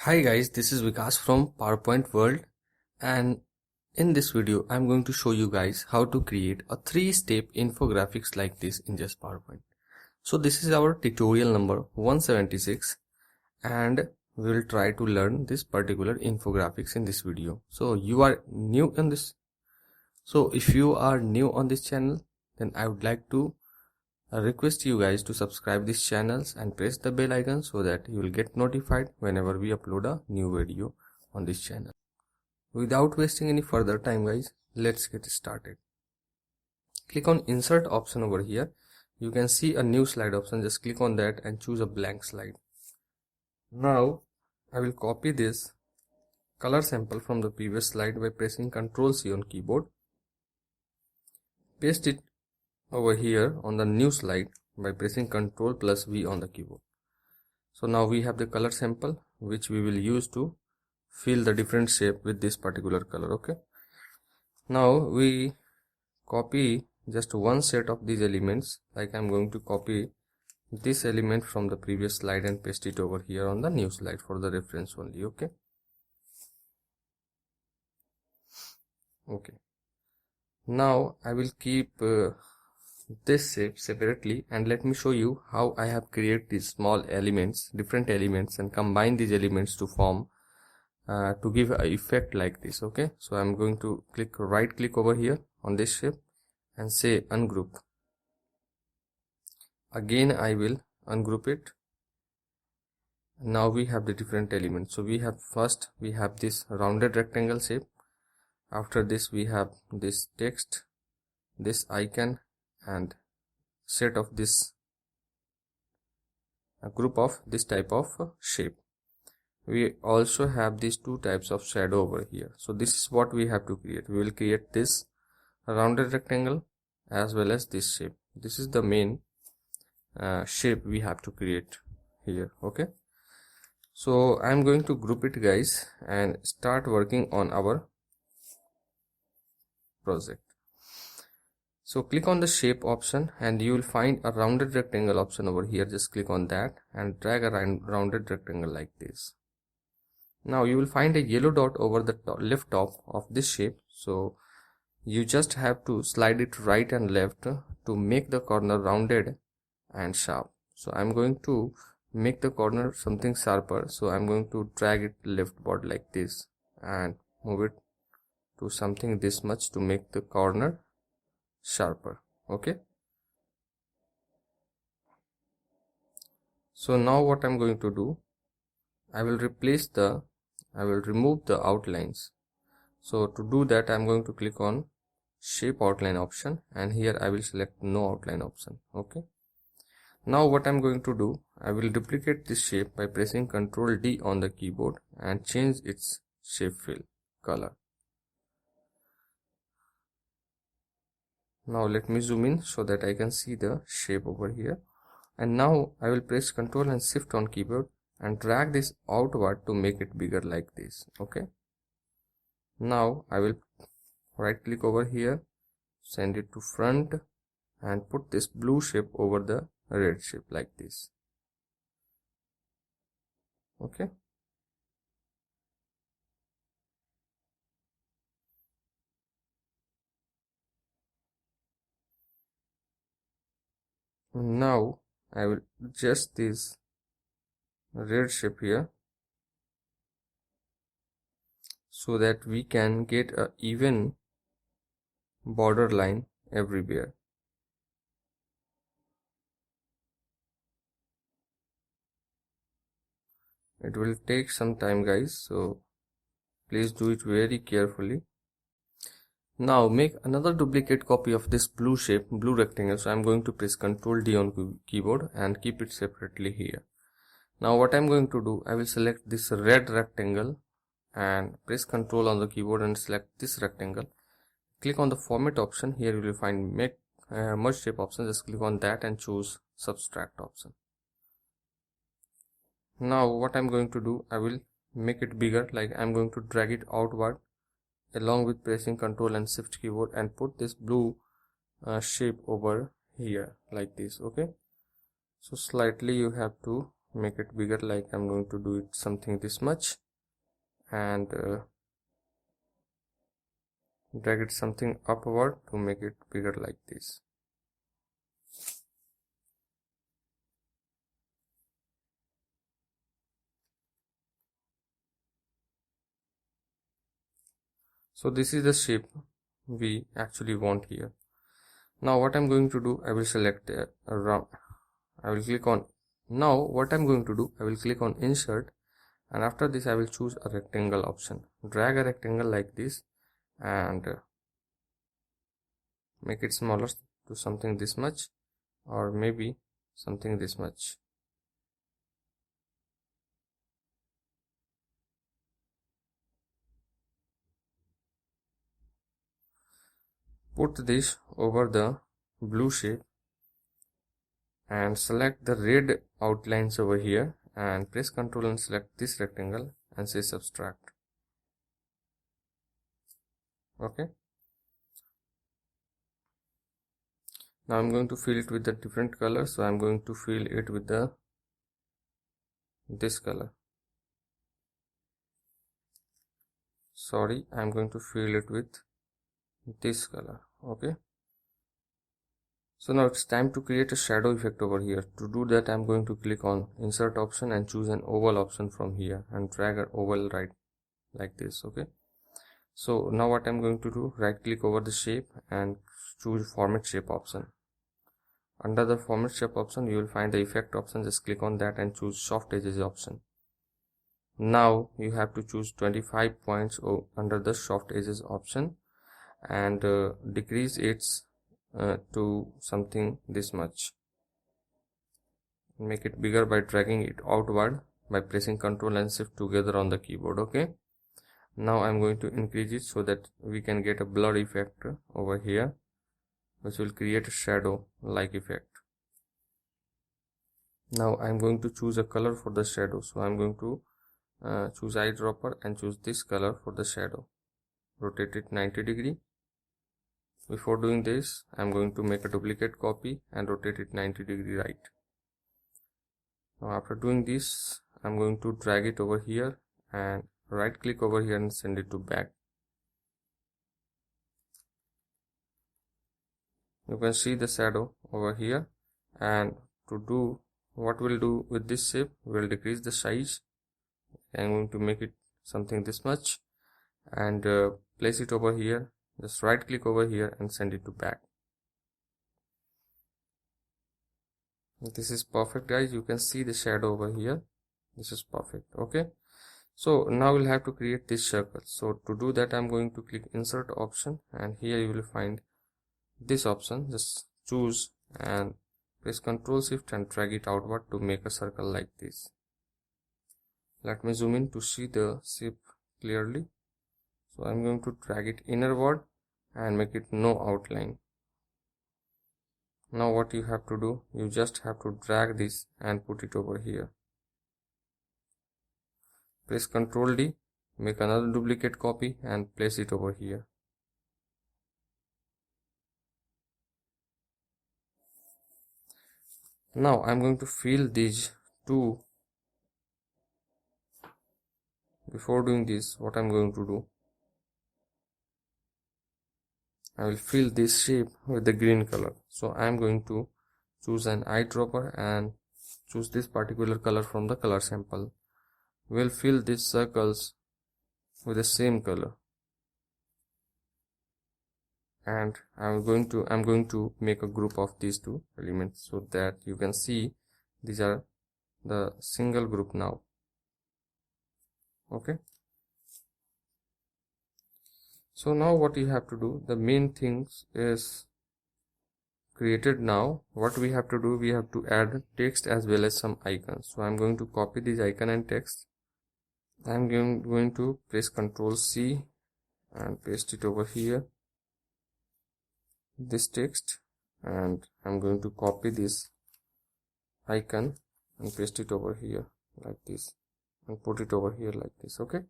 Hi guys, this is Vikas from PowerPoint World, and in this video I'm going to show you guys how to create a 3-step infographics like this in just PowerPoint. So this is our tutorial number 176 and we will try to learn this particular infographics in this video. So if you are new on this channel, then I would like to request you guys to subscribe these channels and press the bell icon so that you will get notified whenever we upload a new video on this channel. Without wasting any further time guys, let's get started. Click on insert option over here. You can see a new slide option. Just click on that and choose a blank slide. Now I will copy this color sample from the previous slide by pressing Ctrl C on keyboard. Paste it over here on the new slide by pressing Ctrl plus V on the keyboard. So now we have the color sample which we will use to fill the different shape with this particular color. Okay, now we copy just one set of these elements. Like I'm going to copy this element from the previous slide and paste it over here on the new slide for the reference only. Okay, now I will keep this shape separately, and let me show you how I have created these small elements, different elements, and combine these elements to form to give an effect like this. Okay, so I'm going to right click over here on this shape and say ungroup. Again I will ungroup it. Now we have the different elements. So we have this rounded rectangle shape. After this we have this text, this icon, and set of a group of this type of shape. We also have these two types of shadow over here. So this is what we have to create. We will create this rounded rectangle as well as this shape. This is the main shape we have to create here. Okay, so I'm going to group it guys and start working on our project. So click on the shape option and you will find a rounded rectangle option over here. Just click on that and drag a rounded rectangle like this. Now you will find a yellow dot over the left top of this shape. So you just have to slide it right and left to make the corner rounded and sharp. So I'm going to make the corner something sharper. So I'm going to drag it leftward like this and move it to something this much to make the corner sharper. Okay, so now what I'm going to do, I will remove the outlines. So to do that I'm going to click on shape outline option and here I will select no outline option. Okay, now what I'm going to do, I will duplicate this shape by pressing Ctrl D on the keyboard and change its shape fill color. Now let me zoom in so that I can see the shape over here, and now I will press Ctrl and Shift on keyboard and drag this outward to make it bigger like this. Okay, now I will right click over here, send it to front and put this blue shape over the red shape like this. Okay, now I will adjust this red shape here so that we can get a even border line everywhere. It will take some time guys, so please do it very carefully. Now make another duplicate copy of this blue shape, blue rectangle. So I'm going to press Ctrl D on keyboard and keep it separately here. Now what I'm going to do, I will select this red rectangle and press Ctrl on the keyboard and select this rectangle. Click on the format option. Here you will find merge shape option. Just click on that and choose subtract option. Now what I'm going to do, I will make it bigger. Like I'm going to drag it outward along with pressing Ctrl and Shift keyboard and put this blue shape over here like this. Okay, so slightly you have to make it bigger, like I'm going to do it something this much, and drag it something upward to make it bigger like this. So this is the shape we actually want here. Now what I'm going to do, I will select a round. I will click on, now what I'm going to do, I will click on insert, and after this I will choose a rectangle option. Drag a rectangle like this and make it smaller to something this much, or maybe something this much. Put this over the blue shape and select the red outlines over here, and press Ctrl and select this rectangle and say subtract. Okay. Now I'm going to fill it with the different color, so I'm going to fill it with this color. Sorry, I'm going to fill it with this color. Okay. So now it's time to create a shadow effect over here. To do that, I'm going to click on insert option and choose an oval option from here and drag an oval right like this. Okay. So now what I'm going to do, right click over the shape and choose format shape option. Under the format shape option, you will find the effect option. Just click on that and choose soft edges option. Now you have to choose 25 points under the soft edges option and decrease its to something this much. Make it bigger by dragging it outward by pressing Ctrl and Shift together on the keyboard. Okay. Now I'm going to increase it so that we can get a blur effect over here, which will create a shadow like effect. Now I'm going to choose a color for the shadow, so I'm going to choose eyedropper and choose this color for the shadow. Rotate it 90 degree. Before doing this, I'm going to make a duplicate copy and rotate it 90 degree right. Now after doing this, I'm going to drag it over here and right click over here and send it to back. You can see the shadow over here, and to do what we'll do with this shape, we'll decrease the size. I'm going to make it something this much and place it over here. Just right click over here and send it to back. This is perfect, guys. You can see the shadow over here. This is perfect. Okay. So now we'll have to create this circle. So to do that, I'm going to click insert option, and here you will find this option. Just choose and press Ctrl Shift and drag it outward to make a circle like this. Let me zoom in to see the shape clearly. So I'm going to drag it inward and make it no outline. Now what you have to do, you just have to drag this and put it over here. Press Ctrl D, make another duplicate copy and place it over here. Now I'm going to fill these two. Before doing this, what I'm going to do, I will fill this shape with the green color. So I'm going to choose an eyedropper and choose this particular color from the color sample. We'll fill these circles with the same color, and I'm going to make a group of these two elements so that you can see these are the single group now. Okay. So now what you have to do, the main things is created. Now what we have to do, we have to add text as well as some icons. So I'm going to copy this icon and text. I'm going to press Ctrl C and paste it over here, this text, and I'm going to copy this icon and paste it over here like this and put it over here like this. Okay.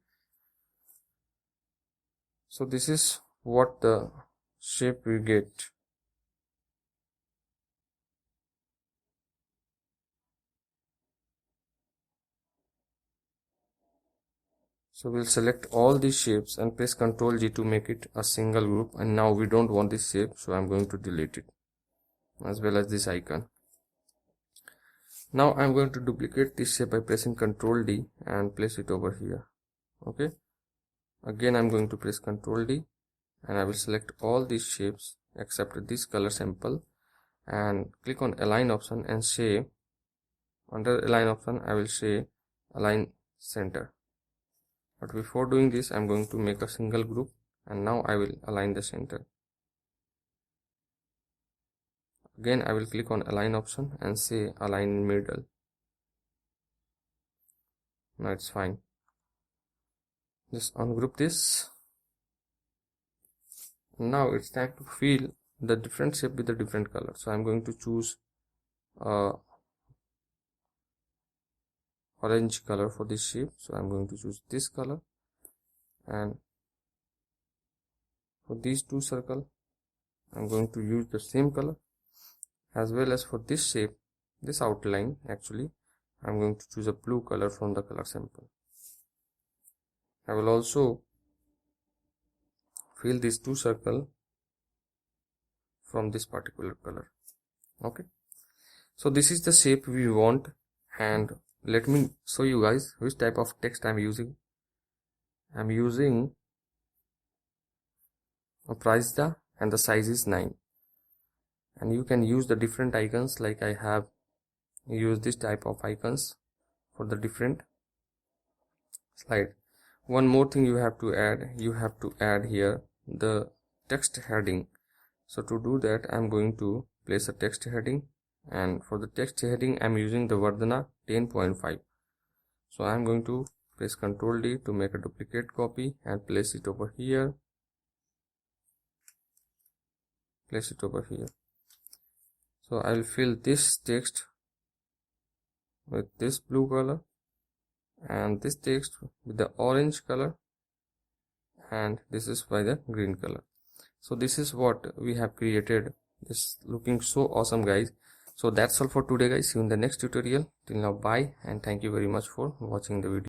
So this is what the shape we get. So we'll select all these shapes and press Ctrl G to make it a single group, and now we don't want this shape, so I'm going to delete it as well as this icon. Now I'm going to duplicate this shape by pressing Ctrl D and place it over here. Okay, again I'm going to press Ctrl D and I will select all these shapes except this color sample and click on align option and say, under align option I will say align center. But before doing this, I'm going to make a single group, and now I will align the center. Again I will click on align option and say align in middle. Now it's fine. Just ungroup this. Now it's time to fill the different shape with a different color. So I'm going to choose orange color for this shape. So I'm going to choose this color, and for these two circles I'm going to use the same color, as well as for this shape, this outline actually I'm going to choose a blue color from the color sample. I will also fill these two circles from this particular color. Okay, so this is the shape we want, and let me show you guys which type of text I'm using. I'm using a price tag and the size is 9, and you can use the different icons, like I have used this type of icons for the different slide. One more thing you have to add here the text heading. So to do that, I'm going to place a text heading, and for the text heading I'm using the Vardhana 10.5. so I'm going to press Ctrl D to make a duplicate copy and place it over here, So I will fill this text with this blue color and this text with the orange color, and this is by the green color. So this is what we have created. This looking so awesome, guys. So that's all for today, guys. See you in the next tutorial. Till now, bye, and thank you very much for watching the video.